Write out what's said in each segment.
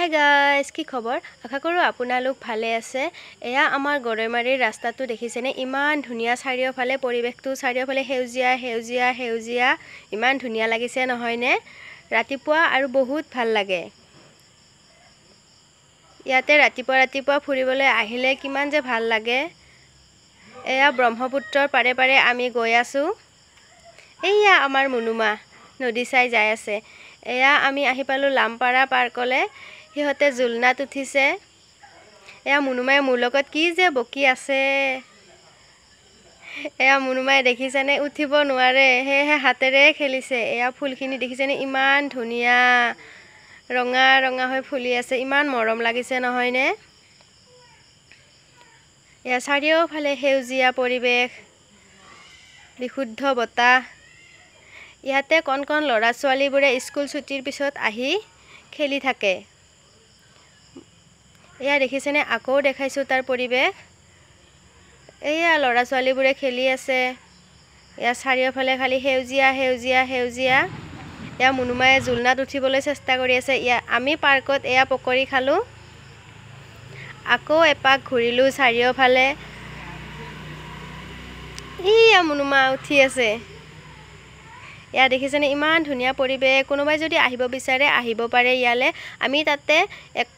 Hi guys, কি খবৰ? আশা কৰোঁ আপোনালোক ভালে আছে। এয়া আমাৰ গৰৈমাৰীৰ ৰাস্তাটো দেখিছেনে? ইমান ধুনীয়া চাৰিওফালে পৰিৱেশটো, চাৰিওফালে সেউজীয়া সেউজীয়া সেউজীয়া, ইমান ধুনীয়া লাগিছে নহয়নে? ৰাতিপুৱা আৰু বহুত ভাল লাগে। ইয়াতে ৰাতিপুৱা ফুৰিবলৈ আহিলে কিমান যে ভাল লাগে। এয়া ব্ৰহ্মপুত্ৰৰ পাৰে পাৰে আমি গৈ আছোঁ। এয়া আমাৰ মুনুমা নদী চাই যাই আছে। এয়া আমি আহি পালোঁ লামপাৰা পাৰ্কলে। সিহঁতে জুলনাত উঠিছে। এয়া মুনুমাই মোৰ লগত কি যে বকি আছে। এয়া মুনুমাই দেখিছেনে উঠিব নোৱাৰে, সেয়েহে হাতেৰে খেলিছে। এয়া ফুলখিনি দেখিছেনে ইমান ধুনীয়া ৰঙা ৰঙা হৈ ফুলি আছে, ইমান মৰম লাগিছে নহয়নে? এয়া চাৰিওফালে সেউজীয়া পৰিৱেশ, বিশুদ্ধ বতাহ। ইয়াতে কণ কণ ল'ৰা ছোৱালীবোৰে স্কুল ছুটিৰ পিছত আহি খেলি থাকে। এয়া দেখিছেনে, আকৌ দেখাইছোঁ তাৰ পৰিৱেশ। এয়া ল'ৰা ছোৱালীবোৰে খেলি আছে। এয়া চাৰিওফালে খালি সেউজীয়া সেউজীয়া সেউজীয়া। এয়া মুনুমাই জুলনাত উঠিবলৈ চেষ্টা কৰি আছে। আমি পাৰ্কত এয়া পকৰি খালোঁ। আকৌ এপাক ঘূৰিলোঁ চাৰিওফালে। এয়া মুনুমা উঠি আছে। এয়া দেখিছেনে ইমান ধুনীয়া পৰিৱেশ। কোনোবাই যদি আহিব বিচাৰে আহিব পাৰে ইয়ালৈ। আমি তাতে এক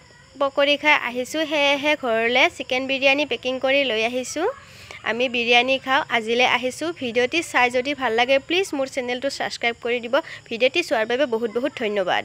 পকৰি খাই আহিছোঁ, সেয়েহে ঘৰলৈ চিকেন বিৰিয়ানী পেকিং কৰি লৈ আহিছোঁ। আমি বিৰিয়ানী খাওঁ। আজিলৈ আহিছোঁ। ভিডিঅ'টি চাই যদি ভাল লাগে প্লিজ মোৰ চেনেলটো ছাবস্ক্ৰাইব কৰি দিব। ভিডিঅ'টি চোৱাৰ বাবে বহুত বহুত ধন্যবাদ।